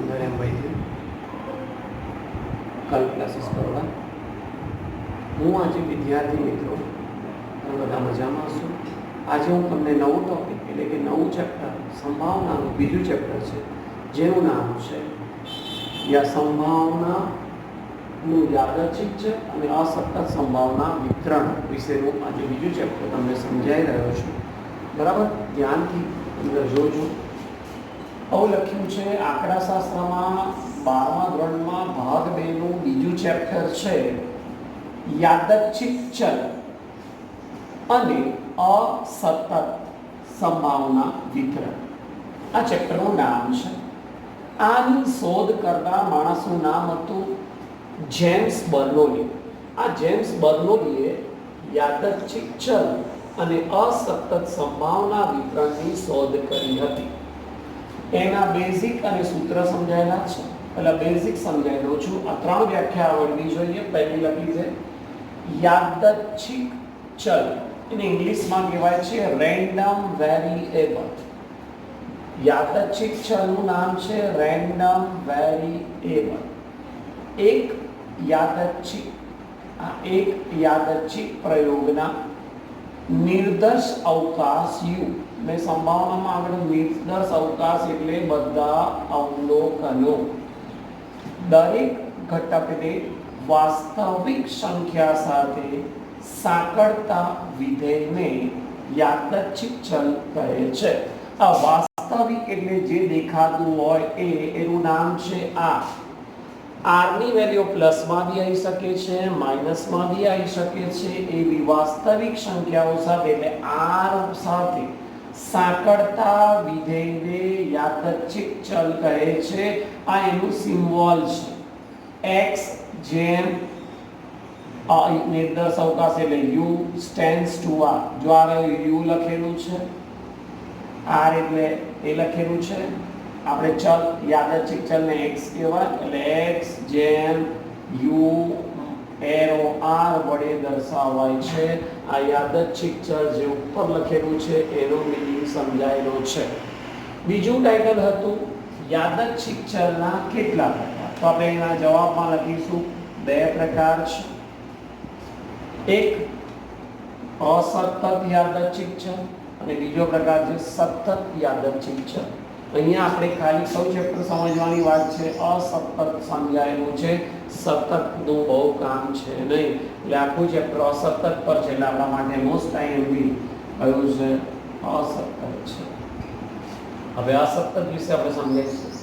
15 એમ ભાઈ કલ ક્લાસીસ કરવા હું આજે વિદ્યાર્થી મિત્રો તમે બધા મજામાં હશો. આજે હું તમને નવું ટોપિક એટલે કે નવું ચેપ્ટર સંભાવનાનું બીજું ચેપ્ટર છે જેનું નામ છે સંભાવનાનું યાદચ્છિક છે અને અસતત સંભાવના વિતરણ વિશેનું આજે બીજું ચેપ્ટર તમને સમજાઈ રહ્યો છું. બરાબર, ધ્યાનથી અંદર જોજો. આવું લખ્યું છે આંકડાશાસ્ત્રમાં 12મા ધોરણમાં ભાગ 2 નું બીજું ચેપ્ટર છે યાદચ્છિક ચલ અને અસતત સંભાવના વિતરણ. આ ચેપ્ટરનું નામ છે. આની શોધ કરનાર માણસનું નામ હતું જેમ્સ બર્નોલી. આ જેમ્સ બર્નોલીએ યાદચ્છિક ચલ અને અસતત સંભાવના વિતરણની શોધ કરી હતી. એના બેઝિક અને સૂત્ર સમજાયેલા છે. પહેલા બેઝિક સમજાવી દઉં છું. આ 3 વ્યાખ્યા આવડવી જોઈએ. પહેલી લખી છે યાદચ્છિક ચલ, એને ઇંગ્લિશમાં કહેવાય છે રેન્ડમ વેરિએબલ. યાદચ્છિક ચલનું નામ છે રેન્ડમ વેરિએબલ. એક યાદચ્છિક પ્રયોગના નિર્દર્શ અવકાશ u. મેં સંભાવનામાં આગળ નિર્દર્શ અવકાશ એટલે બધા અવલોકનો. દરેક ઘટકને વાસ્તવિક સંખ્યા સાથે સાંકળતા વિધેયને યાદચ્છિક ચલ કહે છે. આ વાસ્તવિક એટલે જે દેખાતું હોય એનું નામ છે r. r ની વેલ્યુ પ્લસમાં બી આવી શકે છે, માઇનસમાં બી આવી શકે છે. એવી વાસ્તવિક સંખ્યાઓ સાથે એટલે r સાથે સાંકળતા વિધેયને યાદચ્છિક ચલ કહે છે. આ એનું સિમ્બોલ છે x જેમ નિર્દર્શ અવકાશ એટલે u stands to r. જો આ u લખેલું છે, r એટલે એ લખેલું છે. આપણે ચલ યાદચ્છિક ચલને x કહેવાય એટલે x જેમ u એરો r વડે દર્શાવાય છે. આ યાદચ્છિક ચલ જે ઉપર લખેલું છે એનો મીનિંગ સમજાયેલો છે. બીજું ટાઇટલ હતું યાદચ્છિક ચલના કેટલા પ્રકાર. તો આપણે એના જવાબમાં લખીશું 2 પ્રકાર છે. એક અસતત યાદચ્છિક ચલ અને બીજો પ્રકાર છે સતત યાદચ્છિક ચલ. અહીંયા આપણે ખાલી સૌ ચેપ્ટર સમજવાની વાત છે. અસતત સમજાયેલું છે, સતતનું બહુ કામ છે નહીં. એટલે આખું ચેપ્ટર અસતત પર છે એટલે આપણા માટે મોસ્ટ આઈએમપી કયું છે? અસતત છે. હવે અસતત વિશે આપણે સમજાવીશું.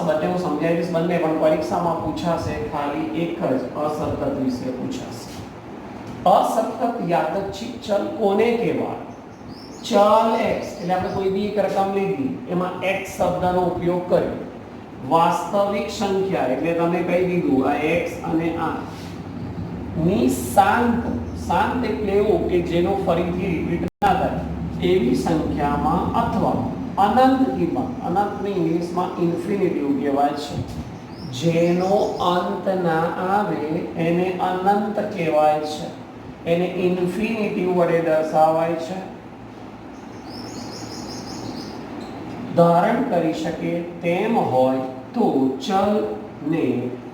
બંને હું સમજાવીશ બંને, પણ પરીક્ષામાં પૂછાશે ખાલી એક જ અસતત વિશે પૂછાશે. અસતત યાદચ્છિક ચલ કોને કહેવાય? ચલ x એટલે આપણે કોઈ બી એક રકમ લીધી, એમાં x શબ્દનો ઉપયોગ કર્યો. વાસ્તવિક સંખ્યા એટલે તમે કહી દીધું આ x અને આ ની શાંત એટલે એવું કે જેનો ફરીથી રિપીટ ના થાય એવી સંખ્યામાં અથવા અનંત કિંમત, અનંતને ઇંગ્લિશમાં ઇન્ફિનિટિવ કહેવાય છે, જેનો અંત ના આવે એને અનંત કહેવાય છે. એને ઇન્ફિનિટિવ વડે દર્શાવાય છે. ધારણ કરી શકે તેમ હોય તો ચલને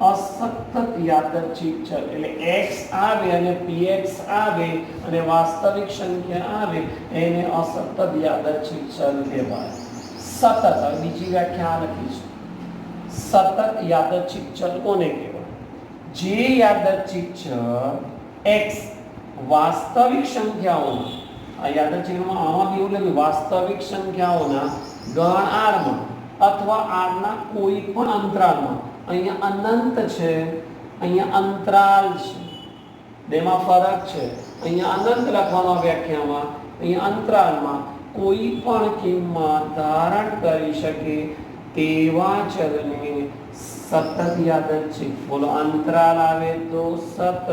અસતત યાદચ્છિક ચલ એટલે x આવે અને px આવે અને વાસ્તવિક સંખ્યા આવે એને અસતત યાદચ્છિક ચલ કહેવાય. સતત, બીજી વ્યાખ્યા લખી છે. સતત યાદચ્છિક ચલ કોને કહેવાય? જે યાદચ્છિક ચલ x વાસ્તવિક સંખ્યાઓના, આ યાદચ્છિકમાં આમાં બી એવું લખ્યું વાસ્તવિક સંખ્યાઓના ગણ r માં અથવા r ના કોઈ પણ અંતરાલમાં, અહીંયા અનંત છે, અહીંયા અંતરાલ છે, બેમાં ફરક છે. અહીંયા અનંત લખવાનો વ્યાખ્યામાં, અહીંયા અંતરાલમાં કોઈ પણ કિંમત ધારણ કરી શકે તેવા ચલને સતત યાદચ્છિક. બોલો, અંતરાલ આવે તો સતત,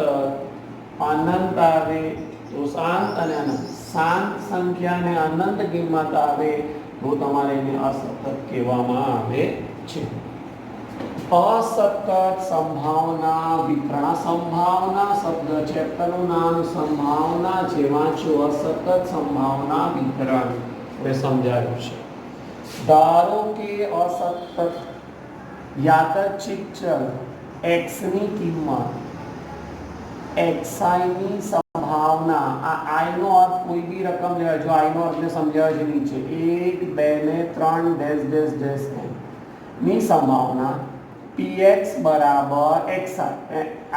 અનંત આવે તો શાંત અને અનંત. શાંત સંખ્યાને અનંત કિંમત આવે તો તમારે એને અસતત કહેવામાં આવે છે. અસતત સંભાવના વિતરણ. સંભાવના શબ્દ ચેપ્ટરનું નામ સંભાવના છે. વાંચો અસતત સંભાવના વિતરણ મેં સમજાવ્યું છે. ધારો કે અસતત યાદચ્છિક ચલ x ની કિંમત xi ની સંભાવના આ i નો અર્થ કોઈ બી રકમ લેવા જો i નો અર્થ ને સમજાવે છે નીચે 1 2 ને 3 ડેશ ડેશ ડેશ n ની સંભાવના px બરાબર xi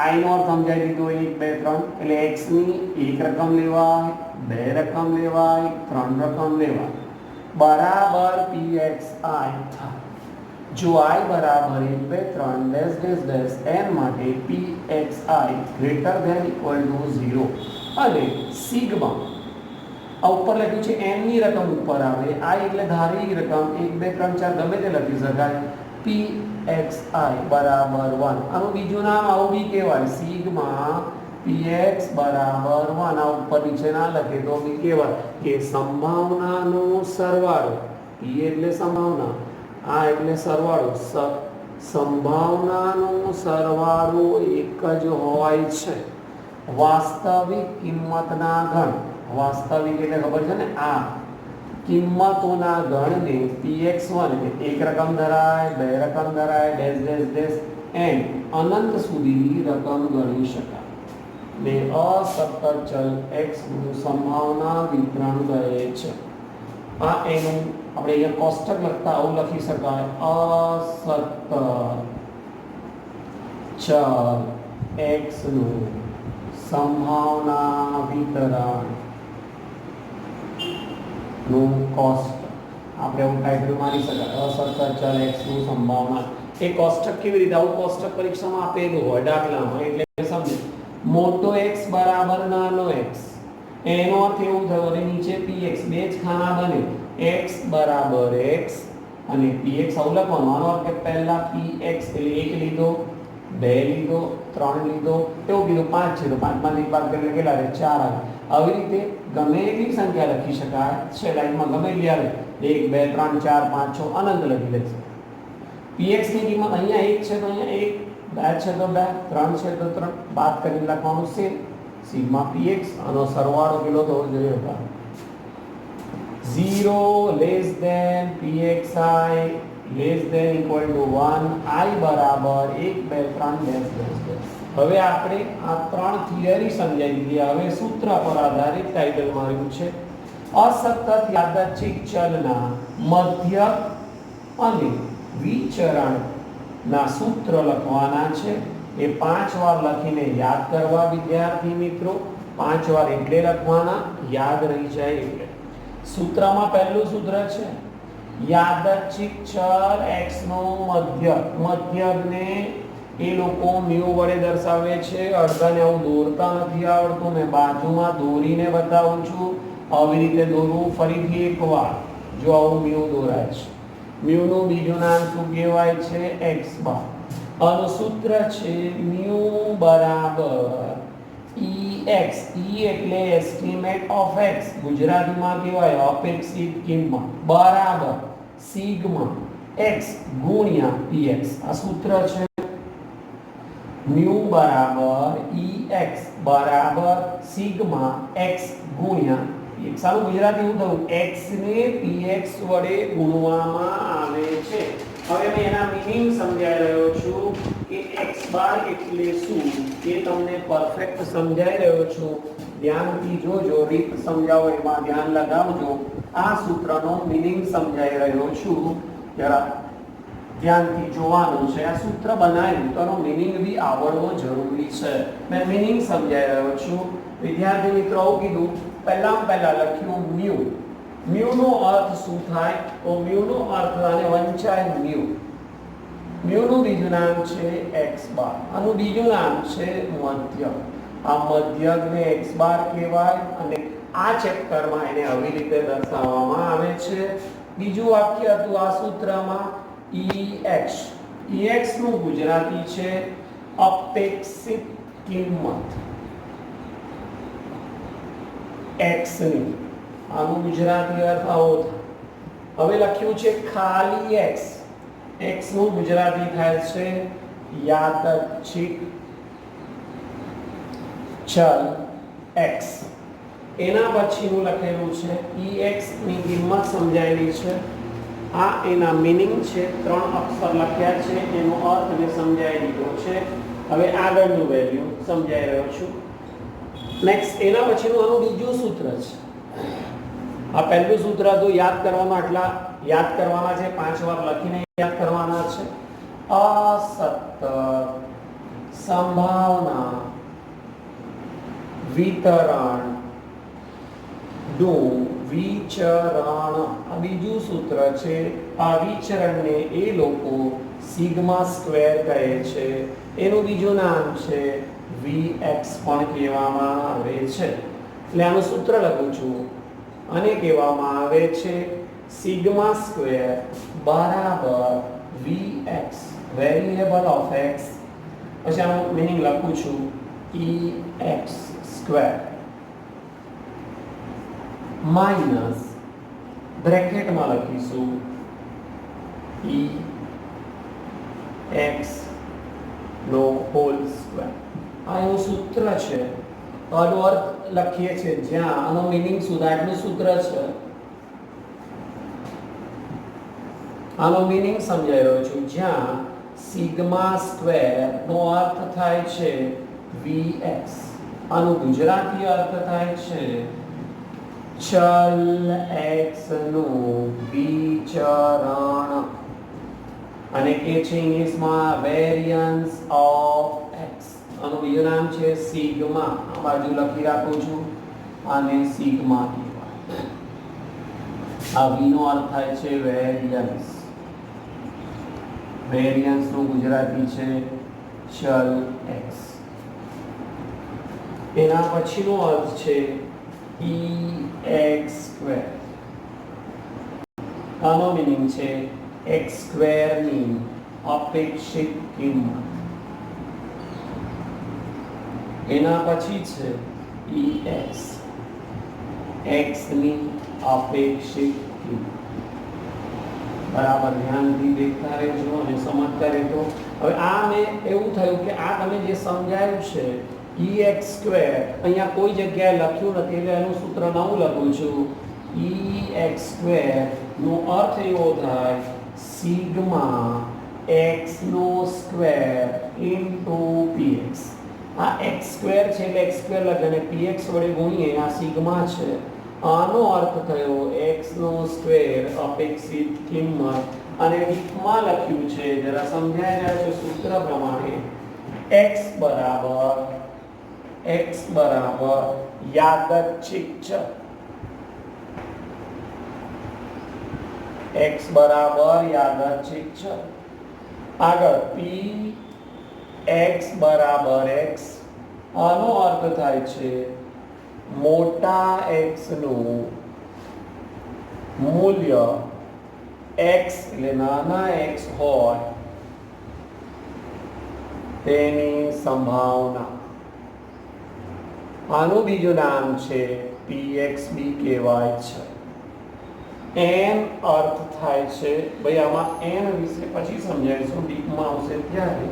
i નો અર્થ સમજાવી દીધો 1 2 3 એટલે x ની એક રકમ લેવાય બે રકમ લેવાય ત્રણ રકમ લેવાય બરાબર pxi થાય जो i बराबर 1 2 3 डैश डैश डैश n માટે pxi greater than equal to 0 અને સિગ્મા આ ઉપર લખ્યું છે n ની રકમ ઉપર આવે i એટલે ધારેલી રકમ 1 2 3 4 ગમે તે લખી શકાય pxi બરાબર 1 આનું બીજું નામ આવું બી કહેવાય સિગ્મા px બરાબર 1 આ ઉપર નીચે ના લખે તો બી કહેવાય કે સંભાવનાનો સરવાળો p એટલે સંભાવના આ એટલે સરવાળો સંભાવનાનો સરવાળો એક જ હોય છે વાસ્તવિક કિંમતના ઘન વાસ્તવિક એટલે ખબર છે ને આ કિંમતોના ગણને px1 એક રકમ ધરાય બે રકમ ધરાય ડેશ ડેશ ડેશ n અનંત સુધી રકમ ગણી શકાય ને અસતત ચલ x નું સંભાવના વિતરણ કહે છે આ એનું આપણે અહીંયા કોષ્ટક લખતા આવું લખી શકાય અસતત ચલ x નું સંભાવના વિતરણ નું કોષ્ટક આપણે એવું ટાઈટલ મારી શકાય અસતત ચલ x નું સંભાવના એ કોષ્ટક કેવી રીતે આવું કોષ્ટક પરીક્ષામાં આપેલું હોય દાખલામાં એટલે સમજો મોટો x બરાબર નાનો x એનો અર્થ એવું થયો અને નીચે px બે જ ખાના બને x બરાબર x અને px આવું લખવાનું આનો અર્થ કે પહેલા px એટલે 1 લીધો 2 લીધો 3 લીધો એવું કીધું 5 છે તો 5 માંથી ભાગ કરીને કેટલા રહે 4 આવે આવી રીતે ગમે એટલી સંખ્યા લખી શકાય છે લાઈનમાં ગમે એટલી આવે 1 2 3 4 5 6 અનંત લખી લેશે px ની કિંમત અહીંયા 1 છે તો અહીંયા 1 2 છે તો 2 3 છે તો 3 બાદ કરીને લખવાનું છે સિગ્મા px આનો સરવાળો કેટલો થવો જોઈએ 0 less than pxi less than equal to 1 i બરાબર 1 2 3 ડેશ ડેશ ડેશ હવે આપણે આ ત્રણ થિયરી સમજાવી દીધી હવે સૂત્ર પર આધારિત ટાઇટલ માર્યું છે અસતત યાદચ્છિક ચલના મધ્યક અને વિચરણ ના સૂત્ર લખવાના છે એ 5 વાર લખીને યાદ કરવા વિદ્યાર્થી મિત્રો 5 વાર એટલે લખવાના યાદ રહી જાય એટલે સૂત્રમાં પહેલું સૂત્ર છે યાદચ્છિક ચલ x નો મધ્યકને એ લોકો મ્યુ વડે દર્શાવે છે અડધાને આવું દોરતા નથી આવડતું મેં બાજુમાં દોરીને બતાવું છું આવી રીતે દોરવું ફરીથી એકવાર જો આવું મ્યુ દોરાય છે મ્યુનું બીજું નામ શું કહેવાય છે x બાર આનું સૂત્ર છે મ્યુ બરાબર ex e એટલે એસ્ટિમેટ ઓફ x ગુજરાતીમાં કહેવાય અપેક્ષિત કિંમત બરાબર સિગ્મા x ગુણ્યા px આ સૂત્ર છે મ્યુ બરાબર ex બરાબર સિગ્મા x ગુણ્યા px આનું ગુજરાતી હું થયું x ને px વડે ગુણવામાં આવે છે હવે મેં એના મીનિંગ સમજાવી રહ્યો છું કે x બાર એટલે શું એ તમને પરફેક્ટ સમજાવી રહ્યો છું ધ્યાનથી જોજો રીત સમજાવો એમાં ધ્યાન લગાવજો આ સૂત્રનો મીનિંગ સમજાવી રહ્યો છું જરા ધ્યાનથી જોવાનું છે આ સૂત્ર બનાવ્યું તો એનો મીનિંગ બી આવડવો જરૂરી છે મેં મીનિંગ સમજાવી રહ્યો છું વિદ્યાર્થી મિત્રો આવું કીધું પહેલા લખ્યું મ્યુ મ્યુ નો અર્થ શું થાય તો મ્યુ નો અર્થ આને વંચાય મ્યુ નું બીજું નામ છે x બાર આનું બીજું નામ છે મધ્યક આ મધ્યકને x બાર કહેવાય અને આ ચેપ્ટરમાં એને આવી રીતે દર્શાવવામાં આવે છે બીજું વાક્ય હતું આ સૂત્રમાં ex નું ગુજરાતી છે અપેક્ષિત કિંમત x ની આનું ગુજરાતી અર્થ આવો થાય હવે લખ્યું છે ખાલી x નું ગુજરાતી થાય છે યાદચ્છિક ચલ x એના પછીનું લખેલું છે ex ની કિંમત સમજાયેલી છે આ એના મીનિંગ છે, 3 અક્ષર લખ્યા છે, એનો અર્થ મેં સમજાવી દીધો છે. હવે આગળનું વેલ્યુ સમજાવી રહ્યો છું. નેક્સ્ટ એના પછીનું આનું બીજું સૂત્ર છે. આ પહેલું સૂત્ર તો યાદ કરવાના, આટલા યાદ કરવાના છે, 5 વાર લખીને યાદ કરવાના છે. અસતત સંભાવના વિતરણ નું વિચરણ. આ બીજું સૂત્ર છે. આ વિચરણને એ લોકો સિગ્મા સ્ક્વેર કહે છે. એનું બીજું નામ છે Vx પણ કહેવામાં આવે છે. એટલે આનું સૂત્ર લખું છું. આને કહેવામાં આવે છે સિગ્મા સ્ક્વેર બરાબર Vx, વેરિયેબલ ઓફ x. પછી આનું મીનિંગ લખું છું Ex સ્ક્વેર માઇનસ બ્રેકેટમાં લખીશું Ex નો હોલ સ્ક્વેર. આ એનું સૂત્ર છે. આનો અર્થ લખીએ છીએ જ્યાં આનો મીનિંગ સુધારનું સૂત્ર છે. આનો મીનિંગ સમજાઈ રહ્યો છું. જ્યાં સિગ્મા સ્ક્વેર નો અર્થ થાય છે Vx, આનો ગુજરાતી અર્થ થાય છે ચલ x નું વિચરણ, અને કે છે ઇંગ્લિશમાં વેરિયન્સ ઓફ x. આનું બીજું નામ છે સિગ્મા. આ બાજુ લખી રાખું છું, આને સિગ્મા કહેવાય. આ v નો અર્થ થાય છે વેરિયન્સ. વેરિયન્સ નું ગુજરાતી છે ચલ x. એના પછીનો અર્થ છે Ex સ્ક્વેર. આનો મીનિંગ છે x સ્ક્વેર ની અપેક્ષિત કિંમત. એના પછી છે Ex, x ની અપેક્ષિત કિંમત. બરાબર ધ્યાનથી દેખતા રહેજો અને સમજતા રહેજો. હવે આ મેં એવું થયું કે આ તમે જે સમજાયું છે Ex સ્ક્વેર અહીંયા કોઈ જગ્યાએ લખ્યું નથી, એટલે એનું સૂત્ર નવું લખું છું. Ex સ્ક્વેર નો અર્થ એવો થાય સિગ્મા x નો સ્ક્વેર ઇન્ટુ px. આ x સ્ક્વેર છે એટલે x સ્ક્વેર લખે અને px વડે ગુણીએ. આ સિગ્મા છે. આનો અર્થ થયો x નો સ્ક્વેર અપેક્ષિત કિંમત. અને ડીપમાં લખ્યું છે, જરા સમજાઈ રહ્યા છે સૂત્ર પ્રમાણે. x બરાબર યાદચ્છિક ચલ. x બરાબર યાદચ્છિક ચલ. આગળ p x બરાબર x. આનો અર્થ થાય છે મોટા x નું મૂલ્ય x એટલે નાના x હોય તેની સંભાવના. આનું બીજું નામ છે pxb કહેવાય છે. n અર્થ થાય છે, ભાઈ આમાં n વિશે પછી સમજાવીશું, ડીપમાં આવશે ત્યારે.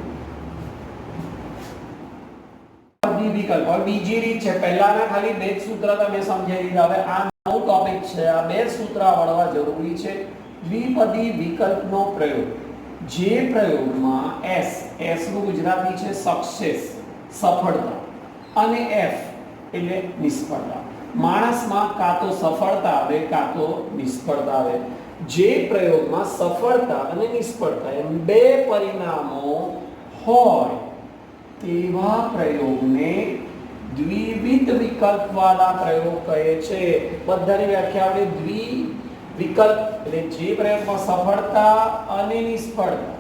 વિકલ્પ બીજી રીત છે. પહેલાના ખાલી બે જ સૂત્ર તમે સમજાવી દીધા. હવે આ નવું ટોપિક છે. આ બે સૂત્ર આવડવા જરૂરી છે. દ્વિપદી વિકલ્પનો પ્રયોગ. જે પ્રયોગમાં s નું ગુજરાતી છે સક્સેસ, સફળતા, અને f એટલે નિષ્ફળતા. માણસમાં કાં તો સફળતા આવે કાં તો નિષ્ફળતા આવે. જે પ્રયોગમાં સફળતા અને નિષ્ફળતા એમ બે પરિણામો હોય તેવા પ્રયોગને દ્વિવિધ વિકલ્પ વાળા પ્રયોગ કહે છે. બધાની વ્યાખ્યા આપણે દ્વિવિકલ્પ એટલે જે પ્રયોગમાં સફળતા અને નિષ્ફળતા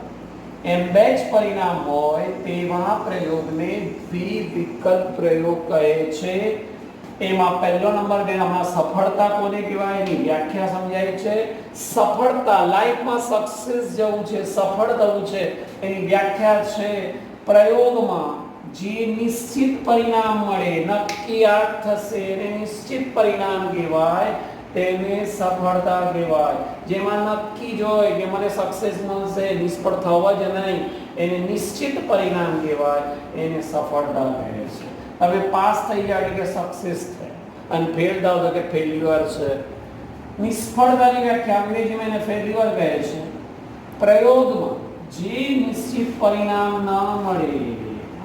એમ બે જ પરિણામ હોય તેવા પ્રયોગને દ્વિવિકલ્પ પ્રયોગ કહે છે. એમાં પહેલો નંબર બે હમણાં સફળતા કોને કહેવાય એની વ્યાખ્યા સમજાય છે. સફળતા લાઈફમાં સક્સેસ જવું છે, સફળ થવું છે, એની વ્યાખ્યા છે પ્રયોગમાં જે નિશ્ચિત પરિણામ મળે, નક્કી આ થશે એને નિશ્ચિત પરિણામ કહેવાય, તેને સફળતા કહેવાય. જેમાં નક્કી જ હોય કે મને સક્સેસ મળશે, નિષ્ફળ થવા જ નહીં, એને નિશ્ચિત પરિણામ કહેવાય, એને સફળતા કહે છે. હવે પાસ થઈ જાય કે સક્સેસ થાય અને ફેલ થાવ તો કે ફેલ્યુઅર છે. નિષ્ફળતાની વ્યાખ્યા અંગ્રેજીમાં એને ફેલ્યુઅર કહે છે. પ્રયોગમાં જે નિશ્ચિત પરિણામ ન મળે,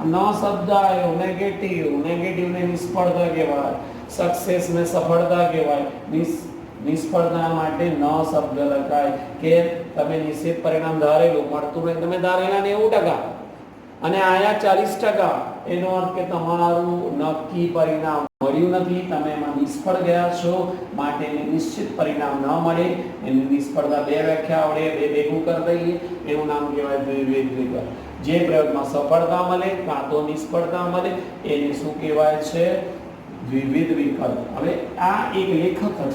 ન શબ્દ આવ્યો નેગેટિવને નિષ્ફળતા કહેવાય, સક્સેસને સફળતા કહેવાય. નિષ્ફળતા માટે ન શબ્દ લખાય કે તમે નિશ્ચિત પરિણામ ધારેલું મળતું નહીં, તમે ધારેલા 90% અને આયા 40%, એનો અર્થ કે તમારું નક્કી પરિણામ મળ્યું નથી, તમે એમાં નિષ્ફળ ગયા છો, માટે એને નિશ્ચિત પરિણામ ન મળે. એની નિષ્ફળતા બે વ્યાખ્યા આવડે, બે ભેગું કરી દઈએ, એનું નામ કહેવાય દ્વિવિધ વિકલ્પ. જે પ્રયોગમાં સફળતા મળે કાં તો નિષ્ફળતા મળે, એને શું કહેવાય છે? દ્વિવિધ વિકલ્પ. હવે આ એક લેખક હતો,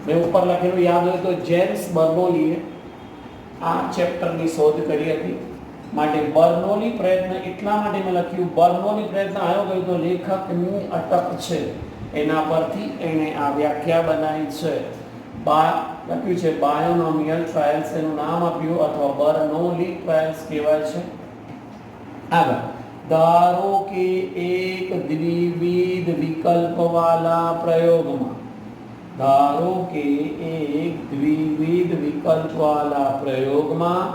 મેં ઉપર લખેલું યાદ હોય તો, જેમ્સ બર્નોલીએ આ ચેપ્ટરની શોધ કરી હતી. માટે બર્નોલી પ્રયત્ન એટલા માટે મેં લખ્યું, બર્નોલી પ્રયત્ન આવ્યો ગયો તો લેખકની અટક છે, એના પરથી એને આ વ્યાખ્યા બનાવી છે. લખ્યું છે બાયોનોમિયલ ટ્રાયલ્સ એનું નામ આપ્યું, અથવા બર્નોલી ટ્રાયલ્સ કહેવાય છે. આગળ, ધારો કે એક દ્વિવિધ વિકલ્પવાળા પ્રયોગમાં, ધારો કે એક દ્વિવિધ વિકલ્પવાળા પ્રયોગમાં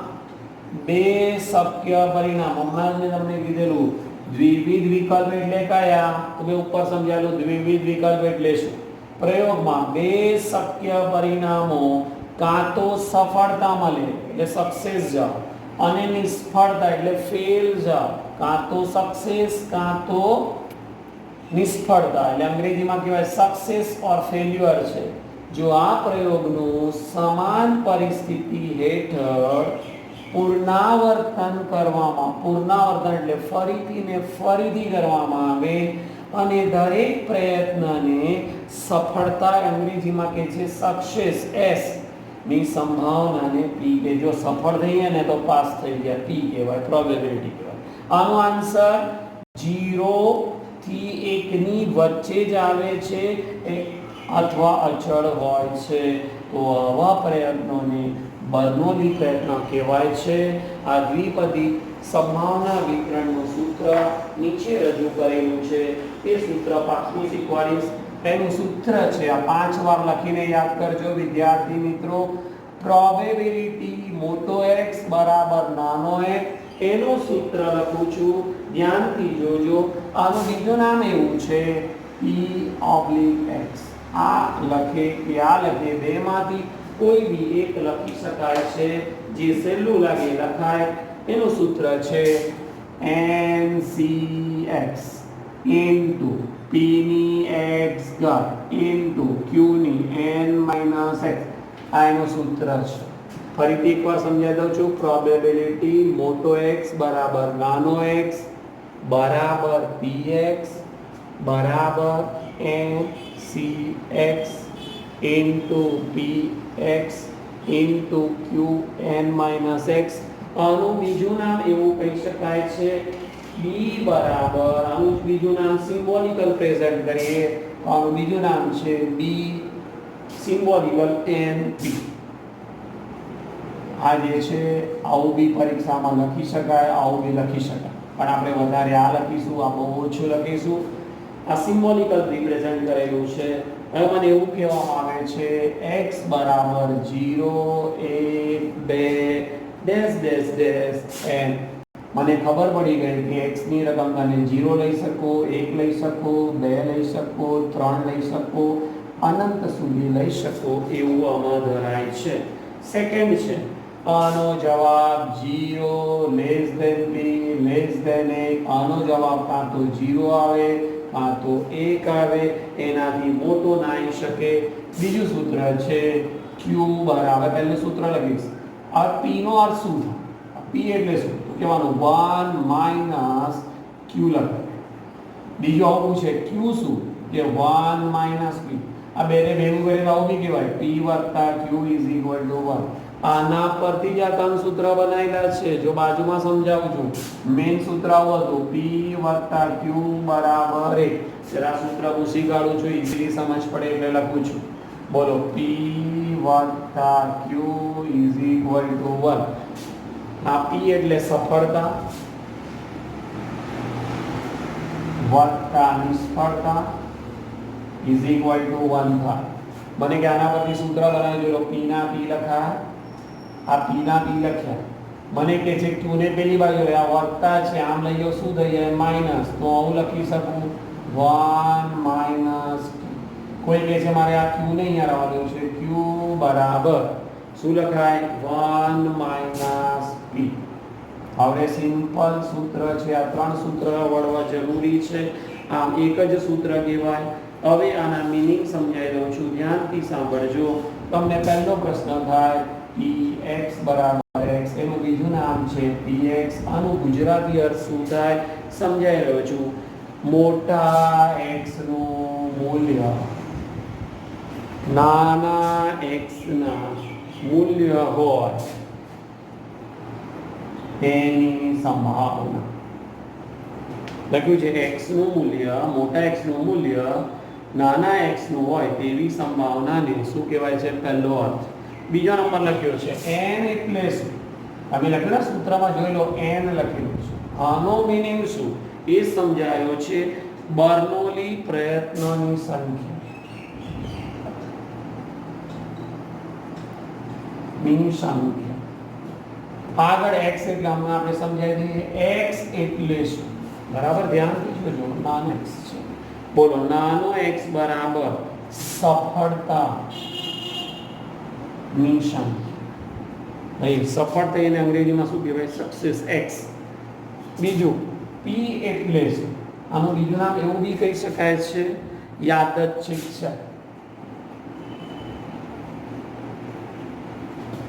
બે શક્ય પરિણામ, હમણાં મેં તમને કીધેલું દ્વિવિધ વિકલ્પ એટલે કયા, તો મેં ઉપર સમજાવેલું દ્વિવિધ વિકલ્પ એટલે શું. પ્રયોગમાં બે શક્ય પરિણામો કાં તો સફળતા મળે એટલે સક્સેસ જાઓ, અને નિષ્ફળતા એટલે ફેલ જાઓ. કાં તો સક્સેસ કાં તો નિષ્ફળતા, એટલે અંગ્રેજીમાં કહેવાય સક્સેસ ઓર ફેલ્યુઅર છે. જો આ પ્રયોગનું સમાન પરિસ્થિતિ હેઠળ પુનરાવર્તન કરવામાં, પુનરાવર્તન એટલે ફરીથી ને ફરીથી કરવામાં આવે, અને દરેક પ્રયત્નને સફળતા અંગ્રેજીમાં કહે છે સક્સેસ, એસ ની સંભાવનાને પી કે, જો સફળ થઈએ ને તો પાસ થઈ ગયા, પી કહેવાય, પ્રોબેબિલિટી કહેવાય. આનો આન્સર 0 થી 1 ની વચ્ચે જ આવે છે અથવા અચળ હોય છે. તો આવા પ્રયત્નોને બર્નોલી પ્રયત્ન કહેવાય છે. આ દ્વિપદી સંભાવના વિતરણનું સૂત્ર નીચે રજૂ કરેલું છે, તે સૂત્ર પાછું શીખવાડીશ. તેનું સૂત્ર છે, આ 5 વાર લખીને યાદ કરજો વિદ્યાર્થી મિત્રો. પ્રોબેબિલિટી મોટો x બરાબર નાનો x, એનું સૂત્ર લખું છું, ધ્યાનથી જોજો. આનું બીજું નામ એવું છે p/x. આ લખે કે આ લખે, બેમાંથી કોઈ બી એક લખી શકાય છે, જે સહેલું લાગે લખાય. એનું સૂત્ર છે ncx ઇન્ટુ p ની x ઘાત ઇન્ટુ q ની n - x. આ એનું સૂત્ર છે. ફરીથી એકવાર સમજાવી દઉં છું. પ્રોબેબિલિટી મોટો x બરાબર નાનો x બરાબર px બરાબર ncx into px into qn - x. આનું બીજું નામ એવું કહી શકાય છે b બરાબર, આનું બીજું નામ સિમ્બોલિકલ પ્રેઝન્ટ કરીએ, આનું બીજું નામ છે b સિમ્બોલિકલ np. આ જે છે આવું બી પરીક્ષામાં લખી શકાય, આવું બી લખી શકાય, પણ આપણે વધારે આ લખીશું, આ બહુ ઓછું લખીશું. આ સિમ્બોલિકલ રિપ્રેઝન્ટ કરેલું છે. હવે મને એવું કહેવામાં આવે છે x બરાબર 0 1 2 ડેશ ડેશ ડેશ n. મને ખબર પડી ગઈ કે x ની રકમ તમે 0 લઈ શકો, 1 લઈ શકો, 2 લઈ શકો, 3 લઈ શકો, અનંત સુધી લઈ શકો, એવું આમાં ધરાય છે. સેકન્ડ છે, આનો જવાબ 0 less than p less than 1. આનો જવાબ કાં તો 0 આવે કાં તો 1 આવે, એનાથી મોટો ના આવી શકે. બીજું સૂત્ર છે q બરાબર, પહેલું સૂત્ર લખીશ. આ p નો અર્થ શું થાય? p એટલે શું કહેવાનું? 1 - q લખાય. બીજું આવું છે q શું કે 1 - p. આ બેને ભેગું કરીને આવું બી કહેવાય p + q = 1. આના પરથી જ આ ત્રણ સૂત્ર બનાવેલા છે. જો બાજુમાં સમજાવું છું, મેઇન સૂત્ર આવું હતું p + q બરાબર 1. જરા સૂત્ર હું શીખવાડું છું, ઈઝીલી સમજ પડે એટલે લખું છું. બોલો p + q = 1. આ p એટલે સફળતા વત્તા નિષ્ફળતા = 1 થાય. મને કે આના પરથી સૂત્ર બનાવી જો p ના p લખાય, આ p ના p લખ્યા, મને કે છે q ને પેલી બાજુ લે, આ વત્તા છે આમ લઈ જાઓ શું થઈ જાય માઈનસ, તો હું લખી શકું 1 માઈનસ કોઈ કહે છે મારે આ q ને અહીંયા રહેવા દેવું છે, q બરાબર શું લખાય 1 માઈનસ p. હવે સિમ્પલ સૂત્ર છે, આ ત્રણ સૂત્ર વળવા જરૂરી છે, આમ એક જ સૂત્ર કહેવાય. હવે આના મીનિંગ સમજાવી દઉં છું, ધ્યાનથી સાંભળજો. તમને પહેલો પ્રશ્ન થાય px બરાબર x, એનું બીજું નામ છે px, આનું ગુજરાતી અર્થ શું થાય સમજાવી રહ્યો છું. મોટા x નું મૂલ્ય નાના x ના મૂલ્ય હોય તેની સંભાવના. લખ્યું છે x નું મૂલ્ય, મોટા x નું મૂલ્ય નાના x નું હોય તેવી સંભાવનાને શું કહેવાય છે પહેલો અર્થ. બીજો નંબર લખ્યો છે n એટલે શું, તમે લખ્યું ને સૂત્રમાં જોઈ લો n લખેલું છે, આનો મીનિંગ શું એ સમજાયો છે. બર્નોલી પ્રયત્નોની સંખ્યા ની સંખ્યા. આગળ x એટલે હમણાં આપણે સમજાવી દઈએ. x એટલે શું બરાબર ધ્યાનથી જોજો, નાનો x છે. બોલો નાનો x બરાબર સફળતા ની સંખ્યા. ભાઈ સફળતા એને અંગ્રેજીમાં શું કહેવાય સક્સેસ x. બીજું p એટલે શું, આનું બીજું નામ એવું બી કહી શકાય છે યાદચ્છિક છે,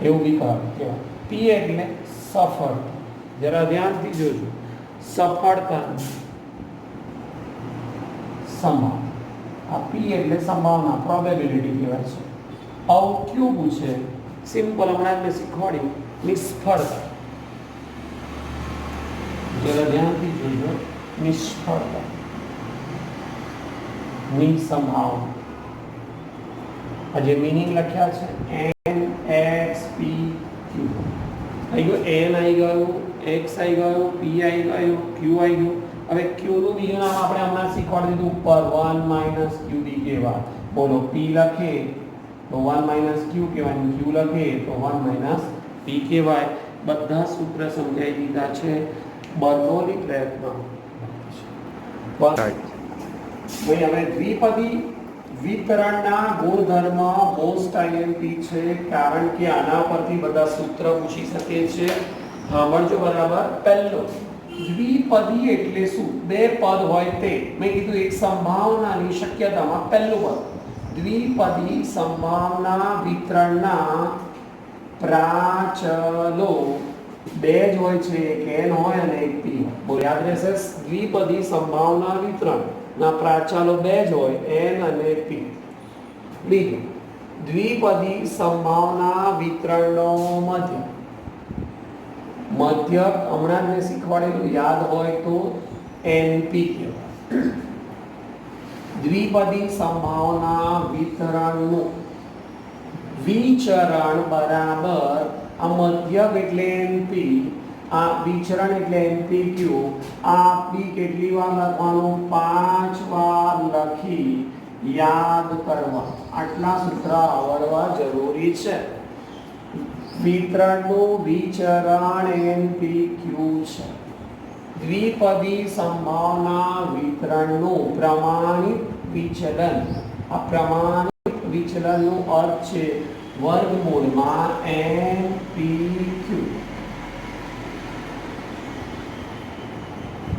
એવું બી કહેવાય. p એટલે સફળતા, જરા ધ્યાનથી જોજો, સફળતા સંભાવના. આ p એટલે સંભાવના, પ્રોબેબિલિટી કહેવાય છે. આવું ક્યુ પૂછે સિમ્પલ હમણાં મેં શીખવાડી નિષ્ફળતા, જરા ધ્યાનથી જોજો, નિષ્ફળતા ની સંભાવના. આ જે મીનિંગ લખ્યા છે n x p q, આવી ગયું n આવી ગયું, x આવી ગયું, p આવી ગયું, q આવી ગયું. હવે q નું બીજું નામ આપણે હમણાં શીખવાડી દીધું ઉપર 1 માઈનસ qd કહેવાય. બોલો p લખે તો 1 માઈનસ q કહેવાય, q લખે તો 1 માઈનસ p કહેવાય. બધા સૂત્ર સમજાવી દીધા છે. બર્નોલી પ્રયત્ન ભાઈ હવે દ્વિપદી વિતરણના ગુણધર્મ મોસ્ટ આઈએમપી છે, કારણ કે આના પરથી બધા સૂત્ર પૂછી શકે છે. સાંભળજો બરાબર. પહેલો દ્વિપદી એટલે શું, બે પદ હોય તે. મેં કીધું એક સંભાવનાની શક્યતામાં પહેલું પદ. દ્વિપદી સંભાવના વિતરણના પ્રાચલો બે જ હોય છે, એક n હોય અને એક p હોય. બોલ યાદ રહેશે. દ્વિપદી સંભાવના વિતરણ ના પ્રાચલો બે જ હોય, n અને p. બીજું દ્વિપદી સંભાવના વિતરણનો મધ્ય. મધ્યક હમણાં મેં શીખવાડેલું યાદ હોય તો np કહેવાય. દ્વિપદી સંભાવના વિતરણનું વિચરણ બરાબર આ મધ્યક એટલે np, આ વિચરણ એટલે npq. આ p કેટલી વાર લખવાનું, 5 વાર લખી યાદ કરવા. આટલા સૂત્ર આવડવા જરૂરી છે. વિતરણનું વિચરણ npq છે. દ્વિપદી સંભાવના વિતરણનું પ્રમાણિત વિચલન. આ પ્રમાણિત વિચલનનો અર્થ છે વર્ગમૂળમાં npq.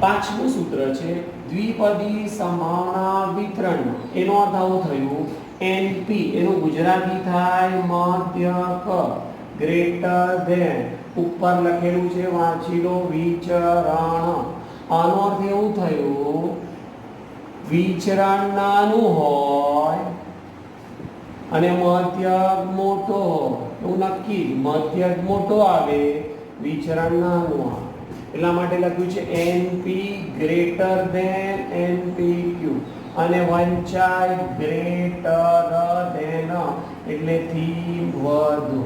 પાંચમું સૂત્ર છે દ્વિપદી સંભાવના વિતરણ. એનો અર્થ આવો થયો np, એનું ગુજરાતી થાય મધ્યક ગ્રેટર ધેન, ઉપર લખેલું છે વાંચી લો વિચરણ. આનો અર્થ એવું થયું વિચરણ નાનું હોય અને મધ્યક મોટો હોય, એવું નક્કી. મધ્યક મોટો આવે, વિચરણ નાનું આવે, એટલા માટે લખ્યું છે np ગ્રેટર ધેન npq. અને વંચાય ગ્રેટર ધેન એટલે થી વધુ.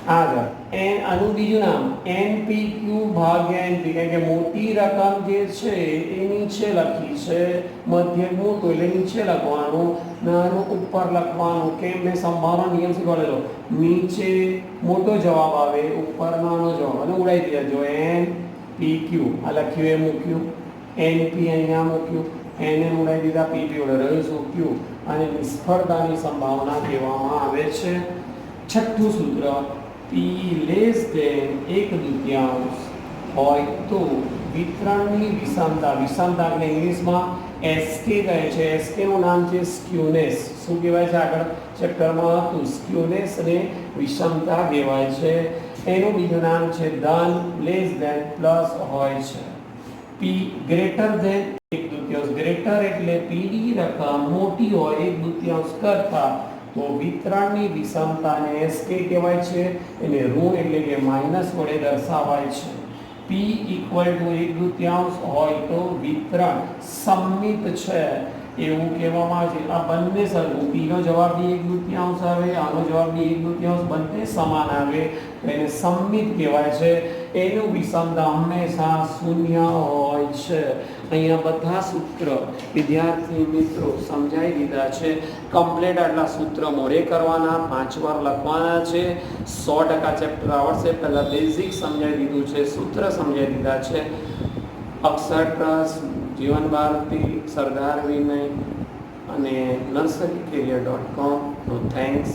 આગળ એન આનું બીજું નામ NPQ ભાગ્યા NP, કારણ કે મોટી રકમ જે છે એ નીચે લખી છે, મધ્યક મોટું એટલે નીચે લખવાનું, નાનું ઉપર લખવાનું. કેમ? મેં સંભાવના નિયમ શીખવાડેલો, નીચે મોટો જવાબ આવે, ઉપર નાનો જવાબ, અને ઉડાઈ દેજો. NPQ આ લખ્યું એ મૂક્યું, NP અહીંયા મૂક્યું, એને ઉડાઈ દીધા, PP વડે રહ્યું શું? Q. અને નિષ્ફળતાની સંભાવના કહેવામાં આવે છે. છઠ્ઠું સૂત્ર, P લેસ ધેન 1/2 હોય તો વિતરણની વિષમતા, વિષમતા એટલે ઇંગ્લિશમાં SK કહે છે. SK નું નામ છે સ્ક્યુનેસ. શું કહેવાય છે? આગળ ચેપ્ટરમાં હતું, સ્ક્યુનેસ ને વિષમતા કહેવાય છે. એનું બીજું નામ છે ધન, લેસ ધેન પ્લસ હોય છે. P ગ્રેટર ધેન 1/2, ગ્રેટર એટલે P ની રકમ મોટી હોય 1/2 કરતા, તો વિતરણની વિષમતાને SK કહેવાય છે. એને ઋણ એટલે કે માઇનસ વડે દર્શાવાય છે. P = 1/2 હોય તો વિતરણ સમમિત છે એવું કહેવામાં આવે છે. આ બંને સરખું, P નો જવાબ બી 1/2 આવે, આનો જવાબ બી 1/2, બંને સમાન આવે તો એને સમમિત કહેવાય છે. એનું વિષમતા હંમેશા 0 હોય છે. અહીંયા બધા સૂત્ર વિદ્યાર્થી મિત્રો સમજાવી દીધા છે. કમ્પ્લીટ આટલા સૂત્ર મોડે કરવાના, 5 વાર લખવાના છે. 100% ચેપ્ટર આવડશે. પહેલા બેઝિક સમજાવી દીધું છે, સૂત્ર સમજાવી દીધા છે. અક્ષર ટ્રસ્ટ, જીવન ભારતી, સરદાર વિનય અને nurserycareer.com. થેન્ક્સ.